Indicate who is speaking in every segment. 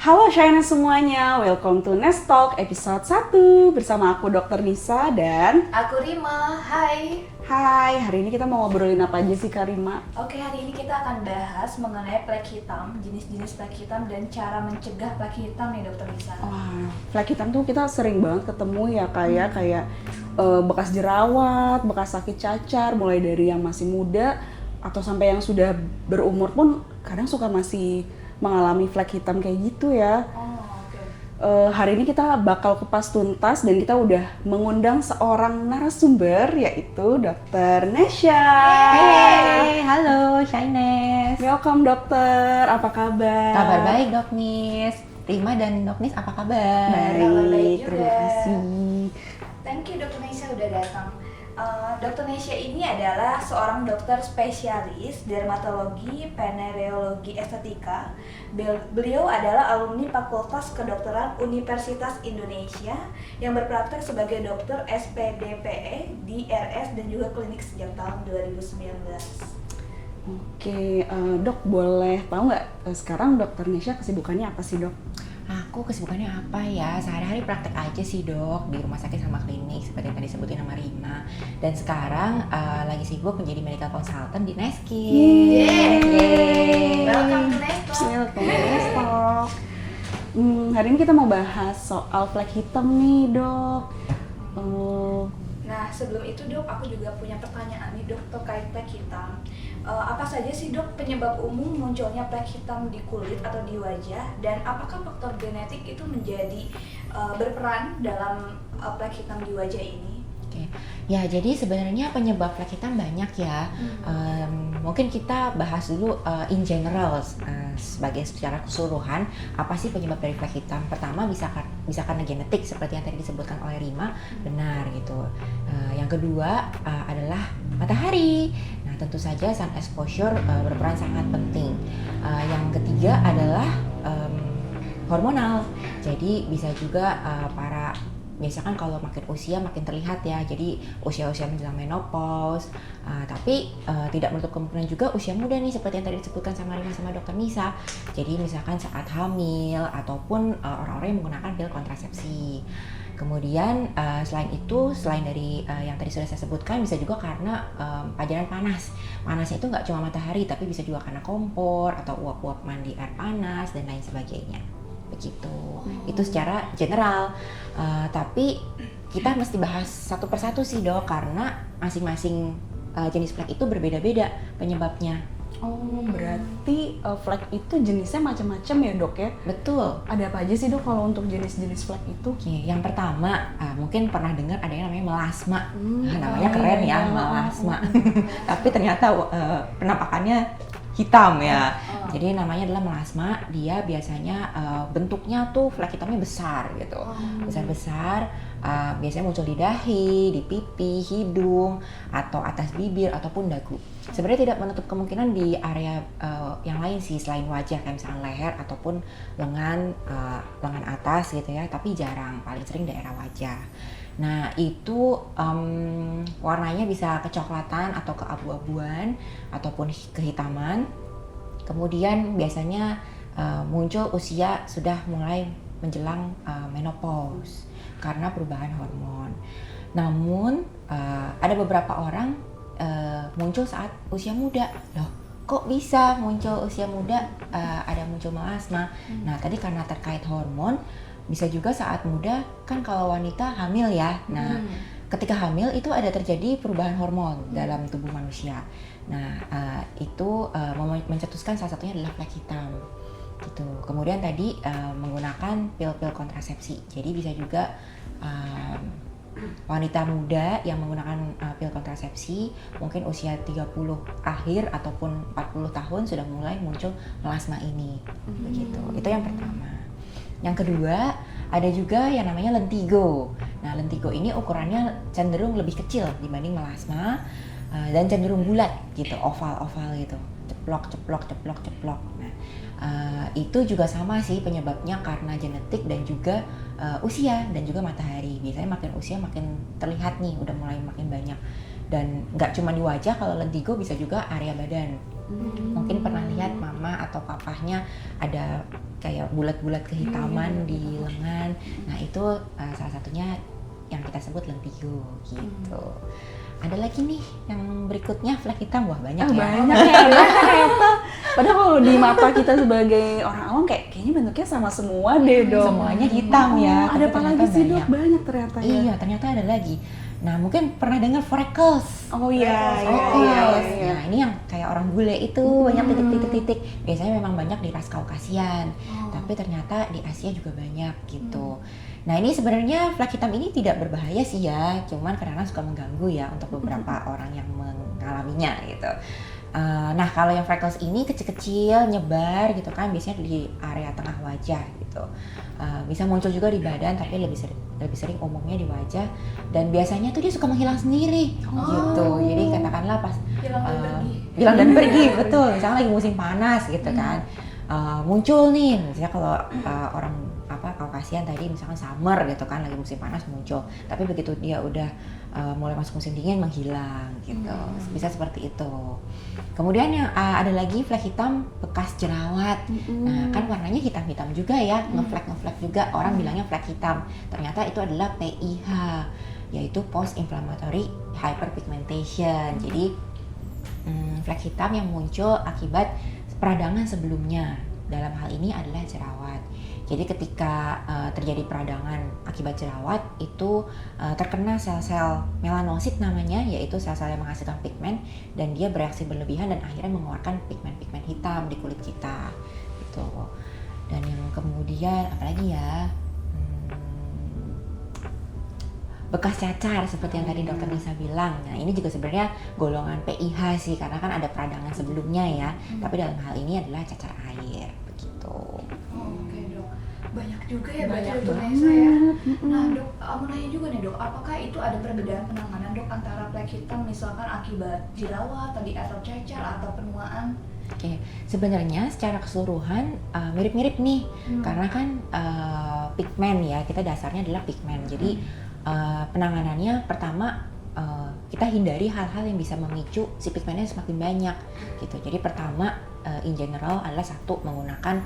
Speaker 1: Halo Shines semuanya, welcome to Nest Talk episode 1 bersama aku Dr. Nisa dan
Speaker 2: Aku Rima, hai.
Speaker 1: Hai, hari ini kita mau ngobrolin apa aja sih Kak Rima?
Speaker 2: Oke, hari ini kita akan bahas mengenai plek hitam, jenis-jenis plek hitam dan cara mencegah plek hitam nih Dr. Nisa.
Speaker 1: Wah, flek hitam tuh kita sering banget ketemu ya kayak bekas jerawat, bekas sakit cacar, mulai dari yang masih muda atau sampai yang sudah berumur pun kadang suka masih mengalami flek hitam kayak gitu ya.
Speaker 2: Oke.
Speaker 1: Hari ini kita bakal kupas tuntas dan kita udah mengundang seorang narasumber yaitu Dr. Nesya.
Speaker 3: Hey, halo Shines.
Speaker 1: Welcome dokter, apa kabar?
Speaker 3: Kabar baik Dok Nis. Rima dan Dok Nis apa kabar?
Speaker 2: Kabar baik juga.
Speaker 1: Terima kasih.
Speaker 2: Thank you Dr. Nesya udah datang. Dr. Nesya ini adalah seorang dokter spesialis dermatologi, venereologi, estetika. Beliau adalah alumni Fakultas Kedokteran Universitas Indonesia yang berpraktek sebagai dokter SPDPE di RS dan juga klinik sejak tahun 2019.
Speaker 1: Oke, dok boleh tahu nggak sekarang dokter Nesya kesibukannya apa sih dok?
Speaker 3: Aku kesibukannya apa ya? Sehari-hari praktek aja sih Dok, di rumah sakit sama klinik seperti yang tadi sebutin sama Rima. Dan sekarang lagi sibuk menjadi medical consultant di Neskin.
Speaker 2: Yeay. Welcome to Nest Talk.
Speaker 1: Welcome to Nest Talk. Hari ini kita mau bahas soal flek hitam nih dok.
Speaker 2: Nah, sebelum itu dok, aku juga punya pertanyaan nih dok terkait plek hitam. Apa saja sih dok penyebab umum munculnya plek hitam di kulit atau di wajah, dan apakah faktor genetik itu menjadi berperan dalam plek hitam di wajah ini?
Speaker 3: Oke. Ya, jadi sebenarnya penyebab flek hitam banyak ya. Mungkin kita bahas dulu in general sebagai secara keseluruhan apa sih penyebab dari flek hitam. Pertama bisa karena genetik seperti yang tadi disebutkan oleh Rima, benar gitu. Yang kedua adalah matahari. Nah, tentu saja sun exposure berperan sangat penting. Yang ketiga adalah hormonal. Jadi bisa juga biasa kan kalau makin usia makin terlihat ya, jadi usia-usia menjelang menopause, tapi tidak menutup kemungkinan juga usia muda nih seperti yang tadi disebutkan sama Rima sama Dr. Nisa. Jadi misalkan saat hamil ataupun orang-orang yang menggunakan pil kontrasepsi. Kemudian selain itu, selain dari yang tadi sudah saya sebutkan, bisa juga karena pajanan panas. Panasnya itu nggak cuma matahari, tapi bisa juga karena kompor atau uap-uap mandi air panas dan lain sebagainya. Begitu. Itu secara general. Tapi kita mesti bahas satu persatu sih dok, karena masing-masing jenis flek itu berbeda-beda penyebabnya.
Speaker 1: Oh, berarti flek itu jenisnya macam-macam ya dok ya?
Speaker 3: Betul.
Speaker 1: Ada apa aja sih dok kalau untuk jenis-jenis flek itu?
Speaker 3: Oke, yang pertama mungkin pernah dengar ada yang namanya melasma. Namanya keren ya, melasma. Tapi ternyata penampakannya hitam ya. Jadi namanya adalah melasma. Dia biasanya bentuknya tuh flek hitamnya besar gitu. Besar-besar. Biasanya muncul di dahi, di pipi, hidung, atau atas bibir ataupun dagu. Sebenarnya tidak menutup kemungkinan di area yang lain sih selain wajah, kayak misalnya leher ataupun lengan atas gitu ya. Tapi jarang, paling sering daerah wajah. Nah itu warnanya bisa kecoklatan atau keabu-abuan ataupun kehitaman. Kemudian biasanya muncul usia sudah mulai menjelang menopause karena perubahan hormon. Namun ada beberapa orang muncul saat usia muda. Loh, kok bisa muncul usia muda ada muncul melasma? Nah tadi karena terkait hormon. Bisa juga saat muda, kan kalau wanita hamil ya. Nah, ketika hamil itu ada terjadi perubahan hormon dalam tubuh manusia. Nah, itu mencetuskan salah satunya adalah flek hitam. Gitu. Kemudian tadi menggunakan pil-pil kontrasepsi. Jadi bisa juga wanita muda yang menggunakan pil kontrasepsi mungkin usia 30 akhir ataupun 40 tahun sudah mulai muncul melasma ini. Begitu. Itu yang pertama. Yang kedua, ada juga yang namanya lentigo. Nah, lentigo ini ukurannya cenderung lebih kecil dibanding melasma dan cenderung bulat gitu, oval-oval gitu. Ceplok. Nah, itu juga sama sih penyebabnya karena genetik dan juga usia dan juga matahari. Biasanya makin usia makin terlihat nih, udah mulai makin banyak. Dan nggak cuma di wajah, kalau lentigo bisa juga area badan. Mungkin pernah lihat mama atau papahnya ada kayak bulat-bulat kehitaman di lengan. Nah itu salah satunya yang kita sebut lentio gitu. Ada lagi nih yang berikutnya flek hitam, wah banyak ya.
Speaker 1: Banyak ya, ternyata. Padahal kalau di mata kita sebagai orang awam kayaknya bentuknya sama semua deh dok.
Speaker 3: Semuanya hitam ya.
Speaker 1: Ada
Speaker 3: tapi
Speaker 1: apa
Speaker 3: ternyata
Speaker 1: lagi sih dok?
Speaker 3: banyak.
Speaker 1: Banyak ternyata ya.
Speaker 3: Iya, ternyata ada lagi. Nah, mungkin pernah dengar freckles.
Speaker 1: Oh iya,
Speaker 3: Freckles.
Speaker 1: iya.
Speaker 3: Nah, ini yang kayak orang bule itu banyak titik-titik-titik. Biasanya memang banyak di ras Kaukasian, tapi ternyata di Asia juga banyak gitu. Nah, ini sebenarnya flek hitam ini tidak berbahaya sih ya, cuman kadang-kadang suka mengganggu ya untuk beberapa orang yang mengalaminya gitu. Nah, kalau yang freckles ini kecil-kecil, nyebar gitu kan, biasanya di area tengah wajah gitu. Bisa muncul juga di badan, tapi lebih sering umumnya di wajah. Dan biasanya tuh dia suka menghilang sendiri gitu. Jadi katakanlah pas hilang dan pergi, betul. Misalnya lagi musim panas gitu kan, muncul nih. Misalnya kalau orang Kaukasian tadi misalkan summer gitu kan, lagi musim panas muncul. Tapi begitu dia udah mulai masuk musim dingin menghilang gitu. Bisa seperti itu. Kemudian yang ada lagi flek hitam bekas jerawat. Nah, kan warnanya hitam-hitam juga ya, ngeflek juga, orang bilangnya flek hitam. Ternyata itu adalah PIH, yaitu post inflammatory hyperpigmentation. Jadi flek hitam yang muncul akibat peradangan sebelumnya. Dalam hal ini adalah jerawat. Jadi ketika terjadi peradangan akibat jerawat itu terkena sel-sel melanosit namanya, yaitu sel-sel yang menghasilkan pigmen, dan dia bereaksi berlebihan dan akhirnya mengeluarkan pigmen-pigmen hitam di kulit kita gitu. Dan yang kemudian apalagi ya, bekas cacar seperti yang tadi Dokter Nisa bilang. Nah, ini juga sebenarnya golongan PIH sih, karena kan ada peradangan sebelumnya ya. Tapi dalam hal ini adalah cacar air begitu.
Speaker 2: Oke dok, banyak juga ya berarti
Speaker 1: Banyak
Speaker 2: dokter
Speaker 1: banget.
Speaker 2: Nesa ya. Nah dok, aku nanya juga nih dok, apakah itu ada perbedaan penanganan dok antara flek hitam misalkan akibat jerawat tadi atau cacar atau penuaan?
Speaker 3: Oke, sebenarnya secara keseluruhan mirip-mirip nih, karena kan pigmen ya, kita dasarnya adalah pigmen. Jadi penanganannya pertama kita hindari hal-hal yang bisa memicu si pigmennya semakin banyak gitu. Jadi pertama in general adalah satu, menggunakan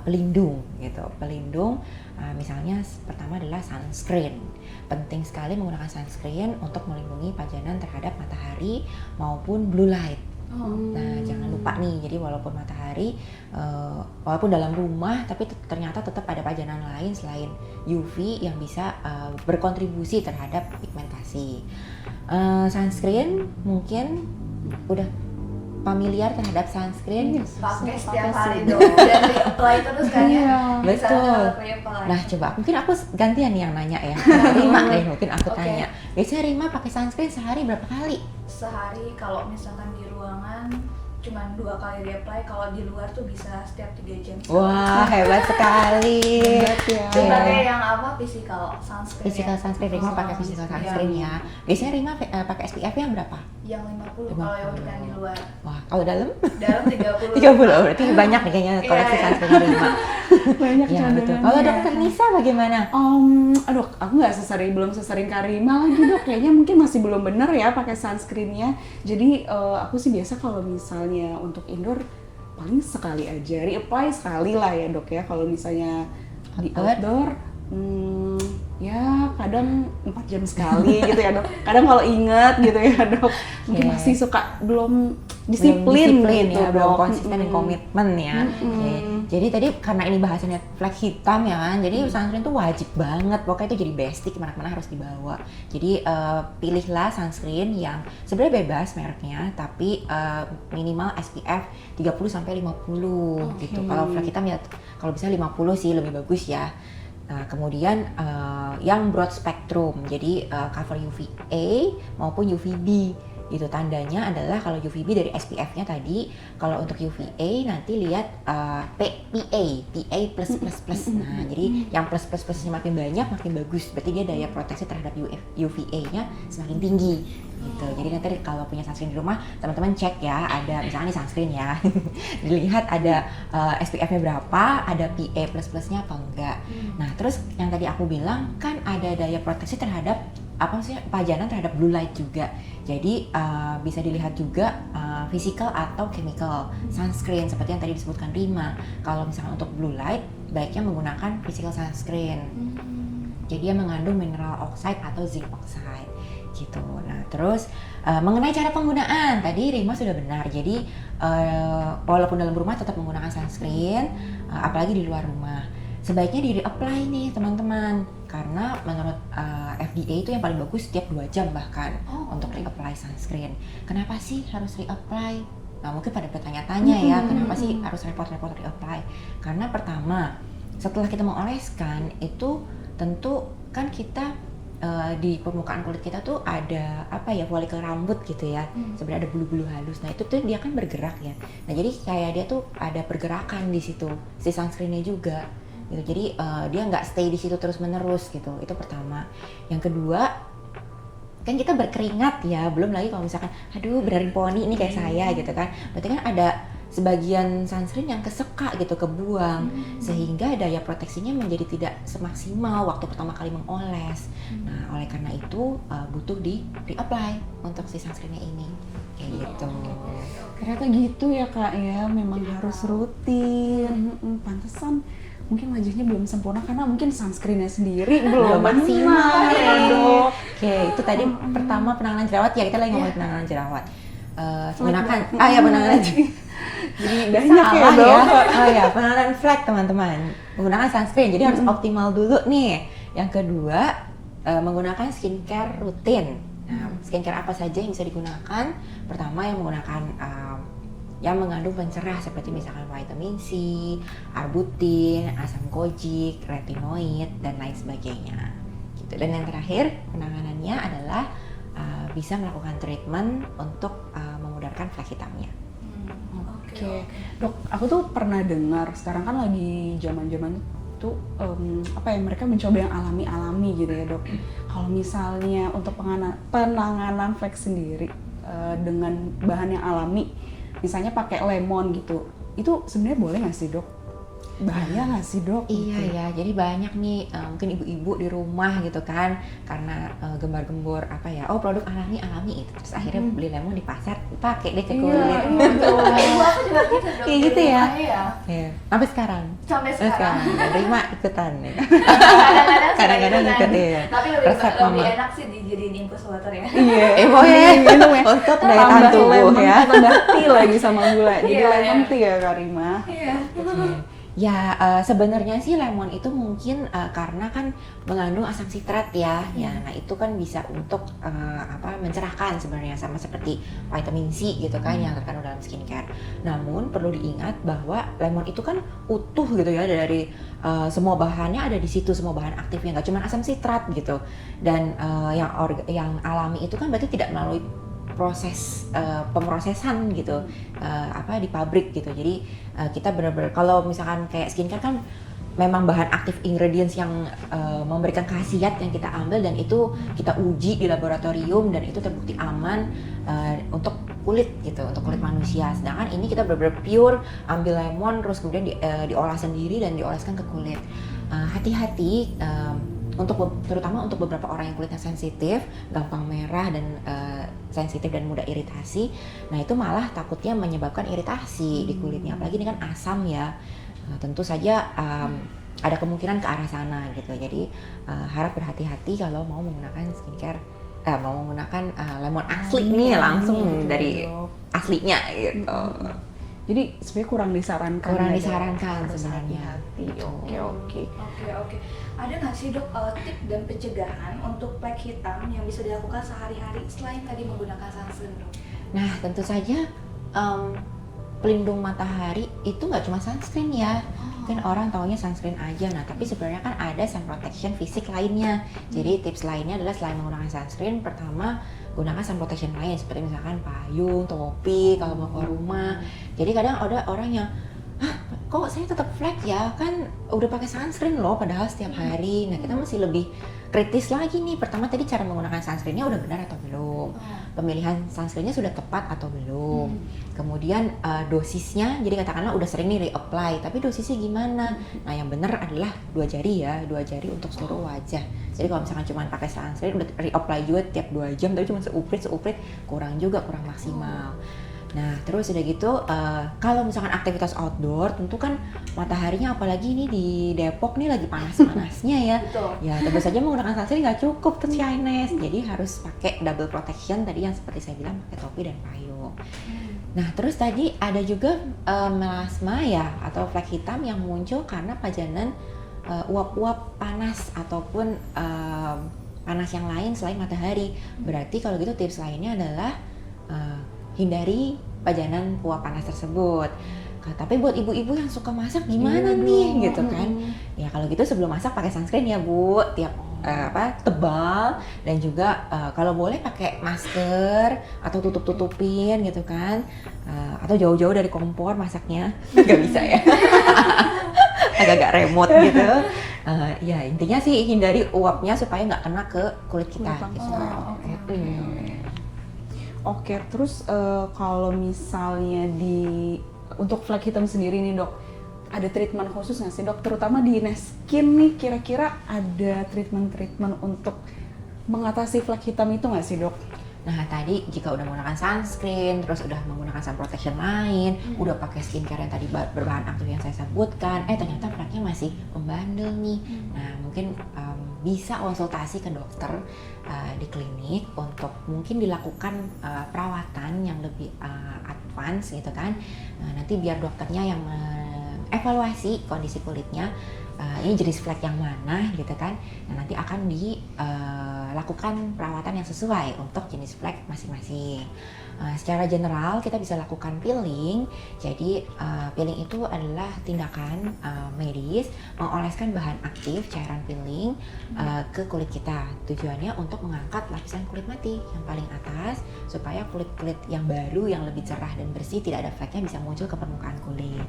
Speaker 3: pelindung gitu. Pelindung misalnya pertama adalah sunscreen. Penting sekali menggunakan sunscreen untuk melindungi pajanan terhadap matahari maupun blue light. Nah, jangan lupa nih, jadi walaupun matahari, walaupun dalam rumah, tapi ternyata tetap ada pajanan lain selain UV yang bisa berkontribusi terhadap pigmentasi. Sunscreen mungkin udah familiar terhadap sunscreen.
Speaker 2: Pakai setiap
Speaker 1: pakai
Speaker 2: hari
Speaker 1: sih.
Speaker 2: dok, dan apply terus kan ya?
Speaker 1: Iya,
Speaker 3: betul.
Speaker 2: Apply.
Speaker 3: Nah, coba mungkin aku gantian nih yang nanya ya. Rima deh, mungkin aku
Speaker 2: Oke.
Speaker 3: tanya. Biasanya Rima pakai sunscreen sehari berapa kali?
Speaker 2: Sehari kalau misalkan di ruangan cuma 2 kali di-apply, kalau di luar tuh bisa setiap 3 jam.
Speaker 3: Wah, hebat sekali.
Speaker 1: Hebat ya.
Speaker 2: Sebagai yang apa, physical sunscreen.
Speaker 3: Physical
Speaker 2: ya?
Speaker 3: sunscreen, Rima pakai physical
Speaker 2: Iya.
Speaker 3: sunscreen ya. Biasanya Rima pakai SPF yang berapa?
Speaker 2: Yang 50 kalau yang untuk yang di luar.
Speaker 3: Wah, kalau dalam?
Speaker 2: Dalam 30.
Speaker 3: 30, berarti banyak nih kayaknya koleksi
Speaker 2: Iya.
Speaker 3: sunscreen Rima.
Speaker 1: Banyak
Speaker 3: Ya, betul.
Speaker 1: cadangannya.
Speaker 3: Kalau Dokter Nisa bagaimana?
Speaker 1: Aduh, aku nggak belum sesering Karima lagi dok. Kayaknya mungkin masih belum bener ya pakai sunscreennya. Jadi aku sih biasa kalau misalnya untuk indoor paling sekali aja, reapply sekali lah ya dok ya. Kalau misalnya di outdoor, ya kadang 4 jam sekali gitu ya dok. Kadang kalau inget gitu ya dok, mungkin
Speaker 3: Oke.
Speaker 1: masih suka belum disiplin gitu
Speaker 3: ya, belum
Speaker 1: dok.
Speaker 3: konsisten dan komitmen ya. Oke. Jadi tadi karena ini bahasannya flek hitam ya kan, jadi sunscreen tuh wajib banget, pokoknya itu jadi basic, kemana-mana harus dibawa. Jadi pilihlah sunscreen yang sebenarnya bebas mereknya, tapi minimal SPF 30-50 gitu. Kalau flek hitam ya kalau bisa 50 sih lebih bagus ya. Nah, kemudian yang broad spectrum, jadi cover UVA maupun UVB. Itu tandanya adalah kalau UVB dari SPF-nya tadi, kalau untuk UVA nanti lihat PA plus. Nah, jadi yang plus-plusnya makin banyak makin bagus. Berarti dia daya proteksi terhadap UVA-nya semakin tinggi. Gitu. Jadi nanti kalau punya sunscreen di rumah, teman-teman cek ya, ada misalnya nih sunscreen ya. Dilihat ada SPF-nya berapa, ada PA plus-plusnya apa enggak. Nah, terus yang tadi aku bilang kan ada daya proteksi terhadap apa sih pajanan terhadap blue light juga. Jadi bisa dilihat juga physical atau chemical sunscreen seperti yang tadi disebutkan Rima. Kalau misalnya untuk blue light baiknya menggunakan physical sunscreen. Jadi dia mengandung mineral oxide atau zinc oxide gitu. Nah terus mengenai cara penggunaan tadi Rima sudah benar. Jadi walaupun dalam rumah tetap menggunakan sunscreen, apalagi di luar rumah. Sebaiknya di reapply nih teman-teman, karena menurut FDA itu yang paling bagus setiap 2 jam bahkan untuk reapply sunscreen. Kenapa sih harus reapply? Nah mungkin pada bertanya-tanya ya, kenapa sih harus repot-repot reapply? Karena pertama, setelah kita mengoleskan itu tentu kan kita di permukaan kulit kita tuh ada apa ya, folikel rambut gitu ya, sebenarnya ada bulu-bulu halus. Nah itu tuh dia kan bergerak ya. Nah jadi kayak dia tuh ada pergerakan di situ si sunscreennya juga gitu. Jadi dia nggak stay di situ terus-menerus gitu. Itu pertama. Yang kedua, kan kita berkeringat ya, belum lagi kalau misalkan aduh berdarin poni ini kayak saya gitu kan. Berarti kan ada sebagian sunscreen yang keseka gitu, kebuang, sehingga daya proteksinya menjadi tidak semaksimal waktu pertama kali mengoles. Nah oleh karena itu butuh di reapply untuk si sunscreennya ini kayak gitu.
Speaker 1: Ternyata gitu ya Kak ya, memang harus rutin. Pantesan mungkin wajahnya belum sempurna karena mungkin sunscreennya sendiri belum maksimal ya Dok.
Speaker 3: Oke, itu tadi pertama penanganan jerawat ya, kita lagi ngomongin penanganan jerawat. Gunakan, penanganan
Speaker 1: Jadi banyak ya
Speaker 3: salah
Speaker 1: Dok.
Speaker 3: ya. Oh ya, penanganan flek teman-teman. Menggunakan sunscreen, jadi harus optimal dulu nih. Yang kedua, menggunakan skincare rutin. Nah, skincare apa saja yang bisa digunakan? Pertama yang menggunakan yang mengandung pencerah seperti misalkan vitamin C, arbutin, asam kojic, retinoid, dan lain sebagainya. Gitu. Dan yang terakhir penanganannya adalah bisa melakukan treatment untuk memudarkan flek hitamnya.
Speaker 1: Oke, Dok, aku tuh pernah dengar sekarang kan lagi zaman-zaman tuh apa ya, mereka mencoba yang alami-alami gitu ya Dok. Kalau misalnya untuk penanganan flek sendiri dengan bahan yang alami, misalnya pakai lemon gitu, itu sebenarnya boleh nggak sih Dok? Bahaya nggak sih Dok?
Speaker 3: Iya
Speaker 1: Gitu.
Speaker 3: ya, jadi banyak nih mungkin ibu-ibu di rumah gitu kan, karena gembar-gembor apa ya, produk alami itu, terus akhirnya beli lemon di pasar, pakai deh ke kulit.
Speaker 2: Ibu aku juga gitu dok.
Speaker 3: Kayak
Speaker 2: di
Speaker 3: gitu ya?
Speaker 2: rumahnya ya.
Speaker 3: Iya. Sampai sekarang.
Speaker 2: Sampai sekarang.
Speaker 3: Rima ikutan nih.
Speaker 2: Kadang-kadang
Speaker 3: ikut ya.
Speaker 2: Tapi
Speaker 3: Resep
Speaker 2: lebih
Speaker 3: mama.
Speaker 2: enak sih dijadiin infus water ya.
Speaker 1: Iya.
Speaker 3: Boleh
Speaker 1: Minum ya.
Speaker 3: untuk daya tahan
Speaker 1: Tambah
Speaker 3: tubuh
Speaker 1: lemon,
Speaker 3: ya.
Speaker 1: tambah tea lagi sama gula. Jadi
Speaker 2: Iya,
Speaker 1: lemon
Speaker 2: iya.
Speaker 1: tea ya Karima.
Speaker 2: Iya.
Speaker 3: Ya sebenarnya sih lemon itu mungkin karena kan mengandung asam sitrat ya. Nah itu kan bisa untuk mencerahkan sebenarnya, sama seperti vitamin C gitu kan yang terkandung dalam skincare. Namun perlu diingat bahwa lemon itu kan utuh gitu ya, dari semua bahannya ada di situ, semua bahan aktifnya, nggak cuma asam sitrat gitu. Dan yang alami itu kan berarti tidak melalui proses pemrosesan gitu di pabrik gitu. Jadi kita benar-benar kalau misalkan kayak skincare kan memang bahan aktif ingredients yang memberikan khasiat yang kita ambil dan itu kita uji di laboratorium dan itu terbukti aman untuk kulit gitu, untuk kulit manusia. Sedangkan ini kita benar-benar pure ambil lemon terus kemudian diolah sendiri dan dioleskan ke kulit. Hati-hati terutama untuk beberapa orang yang kulitnya sensitif, gampang merah dan sensitif dan mudah iritasi. Nah itu malah takutnya menyebabkan iritasi di kulitnya, apalagi ini kan asam ya. Tentu saja ada kemungkinan ke arah sana gitu. Jadi harap berhati-hati kalau mau menggunakan skincare, mau menggunakan lemon asli nih langsung dari aslinya gitu.
Speaker 1: Jadi sebenarnya kurang disarankan.
Speaker 3: Kurang
Speaker 1: ya, Dok?
Speaker 3: disarankan
Speaker 1: Harus
Speaker 3: sebenarnya.
Speaker 1: hati-hati. Oke.
Speaker 2: Oke. Ada nggak sih dok tips dan pencegahan untuk flek hitam yang bisa dilakukan sehari-hari selain tadi menggunakan sunscreen dok?
Speaker 3: Nah tentu saja pelindung matahari itu nggak cuma sunscreen ya. Mungkin orang taunya sunscreen aja, nah tapi sebenarnya kan ada sun protection fisik lainnya. Jadi tips lainnya adalah selain menggunakan sunscreen, pertama gunakan sun protection lain seperti misalkan payung, topi kalau mau keluar rumah. Jadi kadang ada orang yang kok saya tetap flek ya, kan udah pakai sunscreen loh padahal setiap hari. Nah kita masih lebih kritis lagi nih. Pertama tadi cara menggunakan sunscreennya udah benar atau belum? Pemilihan sunscreennya sudah tepat atau belum? Kemudian dosisnya, jadi katakanlah udah sering nih reapply, tapi dosisnya gimana? Nah yang benar adalah 2 jari ya, 2 jari untuk seluruh wajah. Jadi kalau misalkan cuma pakai sunscreen udah reapply juga tiap 2 jam, tapi cuma seuprit kurang maksimal. Nah terus udah gitu, kalau misalkan aktivitas outdoor, tentu kan mataharinya apalagi ini di Depok nih lagi panas-panasnya ya.
Speaker 2: Betul.
Speaker 3: Ya tentu saja menggunakan sunscreen nggak cukup tuh shyness, jadi harus pakai double protection tadi yang seperti saya bilang, pakai topi dan payung. Nah terus tadi ada juga melasma ya, atau flek hitam yang muncul karena pajanan uap-uap panas ataupun panas yang lain selain matahari. Berarti kalau gitu tips lainnya adalah hindari pajanan uap panas tersebut. Tapi buat ibu-ibu yang suka masak gimana nih gitu kan? Ya kalau gitu sebelum masak pakai sunscreen ya Bu, tiap tebal, dan juga kalau boleh pakai masker atau tutup-tutupin gitu kan, atau jauh-jauh dari kompor masaknya. Nggak bisa ya. Agak-agak remote gitu. Ya intinya sih hindari uapnya supaya nggak kena ke kulit kita gitu.
Speaker 1: Oke, terus kalau misalnya untuk flek hitam sendiri nih dok, ada treatment khusus nggak sih dok? Terutama di Neskin nih, kira-kira ada treatment untuk mengatasi flek hitam itu nggak sih dok?
Speaker 3: Nah tadi jika udah menggunakan sunscreen, terus udah menggunakan sun protection lain, udah pakai skincare yang tadi berbahan aktif yang saya sebutkan, ternyata fleknya masih membandel nih. Nah mungkin bisa konsultasi ke dokter di klinik untuk mungkin dilakukan perawatan yang lebih advance gitu kan. Nanti biar dokternya yang evaluasi kondisi kulitnya, ini jenis flek yang mana gitu kan. Nah nanti akan dilakukan perawatan yang sesuai untuk jenis flek masing-masing. Secara general kita bisa lakukan peeling. Jadi peeling itu adalah tindakan medis mengoleskan bahan aktif cairan peeling ke kulit kita. Tujuannya untuk mengangkat lapisan kulit mati yang paling atas supaya kulit-kulit yang baru yang lebih cerah dan bersih tidak ada fleknya bisa muncul ke permukaan kulit.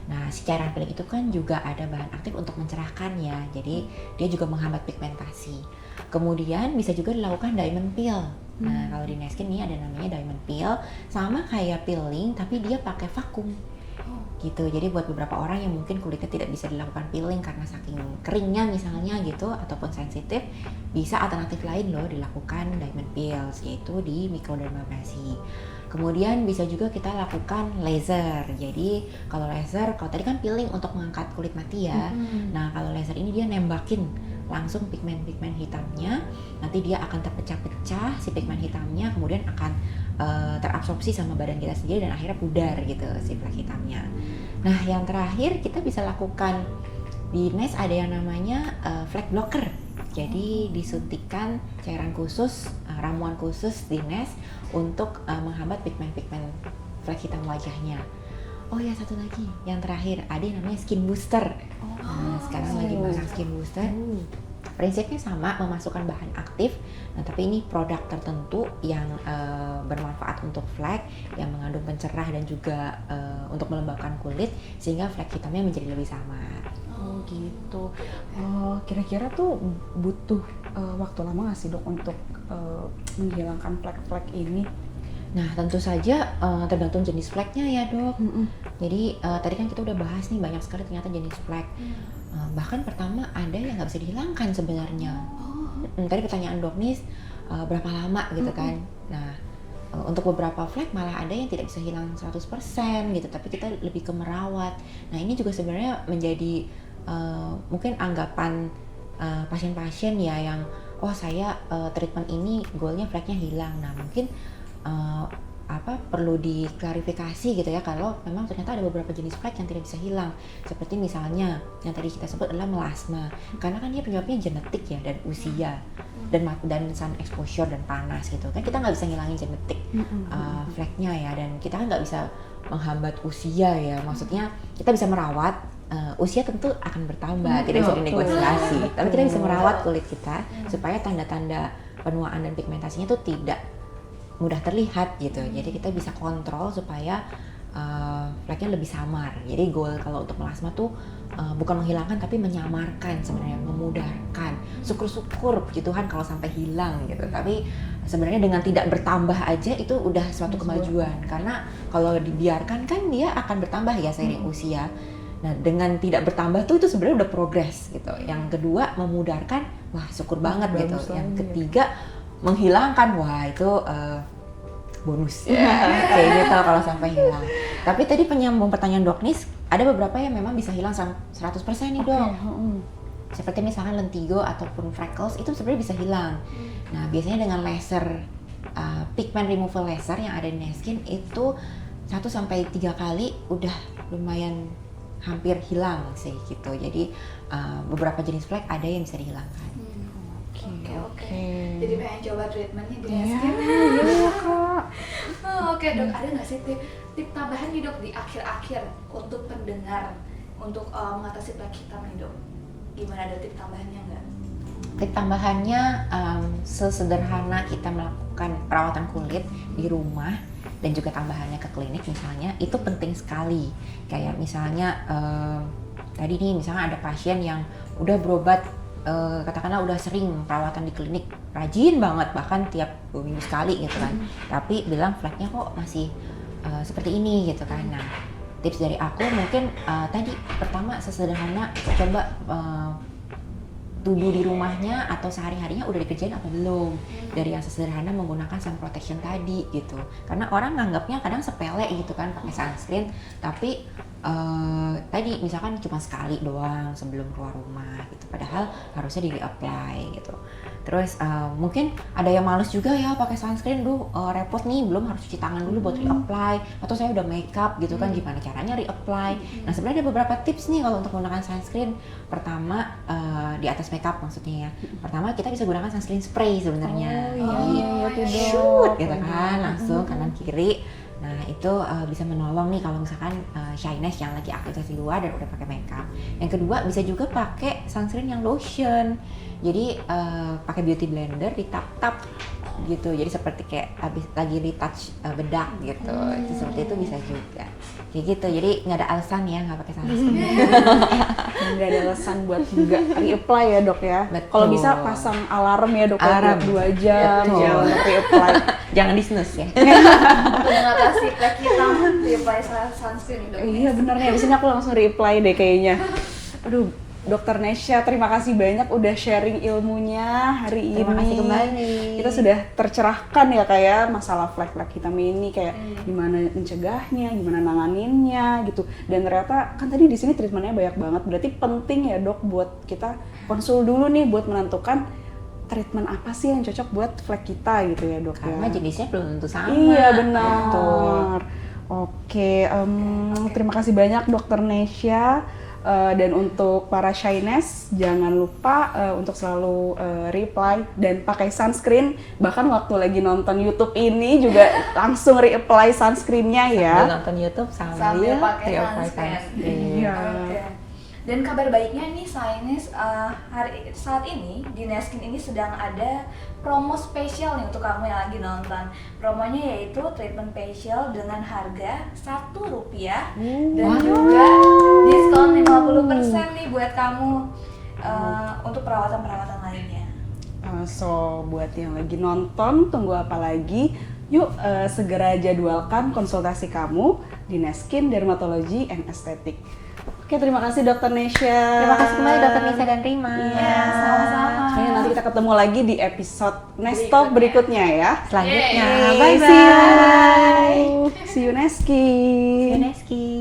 Speaker 3: Nah, si cairan peeling itu kan juga ada bahan aktif untuk mencerahkan ya, jadi dia juga menghambat pigmentasi. Kemudian bisa juga dilakukan diamond peel. Nah, kalau di Neskin ini ada namanya diamond peel, sama kayak peeling tapi dia pakai vakum. Gitu. Jadi buat beberapa orang yang mungkin kulitnya tidak bisa dilakukan peeling karena saking keringnya misalnya gitu ataupun sensitif, bisa alternatif lain loh dilakukan diamond peels, yaitu di microdermabrasi. Kemudian bisa juga kita lakukan laser. Jadi kalau laser, kalau tadi kan peeling untuk mengangkat kulit mati ya. Nah kalau laser ini dia nembakin langsung pigmen-pigmen hitamnya. Nanti dia akan terpecah-pecah si pigmen hitamnya, kemudian akan terabsorpsi sama badan kita sendiri dan akhirnya pudar gitu si flek hitamnya. Nah yang terakhir kita bisa lakukan di Nes ada yang namanya flek blocker. Jadi disuntikan cairan khusus, ramuan khusus di Nes untuk menghambat pigmen-pigmen flek hitam wajahnya. Oh ya satu lagi, yang terakhir ada yang namanya skin booster. Nah, sekarang lagi masak skin booster. Prinsipnya sama, memasukkan bahan aktif, nah tapi ini produk tertentu yang bermanfaat untuk flek, yang mengandung pencerah dan juga untuk melembabkan kulit sehingga flek hitamnya menjadi lebih samar.
Speaker 1: Oh gitu. Kira-kira tuh butuh waktu lama nggak sih dok untuk menghilangkan flek-flek ini?
Speaker 3: Nah tentu saja tergantung jenis fleknya ya dok. Jadi tadi kan kita udah bahas nih banyak sekali ternyata jenis flek. Bahkan pertama ada yang nggak bisa dihilangkan sebenarnya. Tadi pertanyaan dok nih berapa lama gitu kan. Nah untuk beberapa flek malah ada yang tidak bisa hilang 100% gitu, tapi kita lebih ke merawat. Nah ini juga sebenarnya menjadi mungkin anggapan pasien-pasien ya yang saya treatment ini goalnya fleknya hilang. Nah mungkin perlu diklarifikasi gitu ya, kalau memang ternyata ada beberapa jenis flek yang tidak bisa hilang, seperti misalnya yang tadi kita sebut adalah melasma, karena kan dia penyebabnya genetik ya dan usia dan sun exposure dan panas gitu kan, kita nggak bisa ngilangin genetik fleknya ya, dan kita kan nggak bisa menghambat usia ya, maksudnya kita bisa merawat. Usia tentu akan bertambah, tidak bisa dinegosiasi, tapi kita bisa merawat kulit kita supaya tanda-tanda penuaan dan pigmentasinya itu tidak mudah terlihat gitu. Jadi kita bisa kontrol supaya fleknya lebih samar. Jadi goal kalau untuk melasma tuh bukan menghilangkan tapi menyamarkan sebenarnya, memudahkan syukur-syukur puji Tuhan kalau sampai hilang gitu. Tapi sebenarnya dengan tidak bertambah aja itu udah suatu kemajuan, karena kalau dibiarkan kan dia akan bertambah ya seiring usia. Nah, dengan tidak bertambah tuh itu sebenarnya udah progres gitu. Yang kedua memudarkan, wah syukur banget gitu.
Speaker 1: Bagus
Speaker 3: Yang
Speaker 1: lagi.
Speaker 3: ketiga menghilangkan, wah itu bonus ya. Kayak gitu kalau sampai hilang. Tapi tadi penyambung pertanyaan Doknis, ada beberapa yang memang bisa hilang 100% nih Dok. Seperti misalkan lentigo ataupun freckles itu sebenarnya bisa hilang. Nah, biasanya dengan laser pigment removal laser yang ada di Neskin itu 1-3 kali udah lumayan hampir hilang sih gitu. Jadi beberapa jenis flek ada yang bisa dihilangkan.
Speaker 2: Oke. Jadi pengen coba treatmentnya di
Speaker 1: Iya,
Speaker 2: Neskin.
Speaker 1: iya Kak.
Speaker 2: Oke Dok, ada nggak sih tip tambahan nih Dok di akhir-akhir untuk pendengar untuk mengatasi flek hitam nih Dok? Gimana, ada tip tambahannya nggak?
Speaker 3: Tip tambahannya sesederhana kita melakukan perawatan kulit di rumah dan juga tambahannya ke klinik misalnya, itu penting sekali. Kayak misalnya tadi nih misalnya ada pasien yang udah berobat katakanlah udah sering perawatan di klinik, rajin banget bahkan tiap 2 minggu sekali gitu kan, tapi bilang fleknya kok masih seperti ini gitu kan. Nah, tips dari aku mungkin tadi pertama sesederhana coba tubuh di rumahnya atau sehari-harinya udah dikerjain apa belum, dari yang sederhana menggunakan sun protection tadi gitu. Karena orang nganggapnya kadang sepele gitu kan pakai sunscreen, tapi tadi misalkan cuma sekali doang sebelum keluar rumah gitu, padahal harusnya di reapply gitu. Terus mungkin ada yang males juga ya pakai sunscreen, repot nih, belum harus cuci tangan dulu buat reapply, atau saya udah makeup gitu kan, gimana caranya reapply. Nah, sebenarnya ada beberapa tips nih kalau untuk menggunakan sunscreen. Pertama di atas makeup maksudnya ya. Pertama kita bisa gunakan sunscreen spray sebenarnya. Jadi shoot gitu kan, langsung kanan kiri. Nah, itu bisa menolong nih kalau misalkan shyness yang lagi aktivitas di luar dan udah pakai makeup. Yang kedua bisa juga pakai sunscreen yang lotion. Jadi pakai beauty blender ditap-tap gitu. Jadi seperti kayak habis lagi retouch bedak gitu. Itu seperti itu bisa juga. Kayak gitu. Jadi nggak ada alasan ya nggak pakai sunscreen.
Speaker 1: Nggak ada alasan buat nggak reapply ya Dok ya.
Speaker 3: Betul.
Speaker 1: Kalau bisa pasang alarm ya Dok,
Speaker 3: Alarm.
Speaker 1: 2 jam
Speaker 3: Betul.
Speaker 1: ya untuk reapply.
Speaker 3: Jangan di snooze ya.
Speaker 2: Untuk mengatasi flek hitam, reapply sunscreen nih Dok.
Speaker 1: Iya bener nih, abis ini aku langsung reapply deh kayaknya. Aduh, Dokter Nesya, terima kasih banyak udah sharing ilmunya hari ini.
Speaker 3: Terima kasih kembali.
Speaker 1: Kita sudah tercerahkan ya kayak masalah flek-flek hitam ini, kayak gimana mencegahnya, gimana nanganinnya gitu. Dan ternyata kan tadi di sini treatmentnya banyak banget, berarti penting ya Dok buat kita konsul dulu nih buat menentukan treatment apa sih yang cocok buat flek kita gitu ya Dok.
Speaker 3: Karena
Speaker 1: ya.
Speaker 3: jenisnya belum tentu sama.
Speaker 1: Iya benar.
Speaker 3: Betul.
Speaker 1: Oke, terima kasih banyak Dokter Nesya. Dan untuk para shyness jangan lupa untuk selalu reapply dan pakai sunscreen. Bahkan waktu lagi nonton YouTube ini juga langsung reapply sunscreennya ya.
Speaker 3: Sambil nonton YouTube sambil
Speaker 2: pakai
Speaker 3: reapply
Speaker 2: sunscreen.
Speaker 3: sunscreen.
Speaker 1: Iya.
Speaker 2: Oke. Dan kabar baiknya nih Shyness, saat ini di Neskin ini sedang ada promo spesial nih untuk kamu yang lagi nonton. Promonya yaitu treatment facial dengan harga Rp1 dan juga diskon 50% nih buat kamu untuk perawatan-perawatan lainnya.
Speaker 1: So buat yang lagi nonton tunggu apa lagi? Yuk segera jadwalkan konsultasi kamu di Neskin Dermatology and Aesthetic. Oke, terima kasih Dokter Nesya.
Speaker 3: Terima kasih kembali Dokter Nisa dan Rima.
Speaker 1: Iya,
Speaker 2: sama-sama.
Speaker 1: Kayaknya nanti kita ketemu lagi di episode Next Talk berikutnya ya.
Speaker 3: Selanjutnya,
Speaker 2: Yeay.
Speaker 3: bye-bye.
Speaker 1: See you. See you Neski.
Speaker 3: See you, Neski.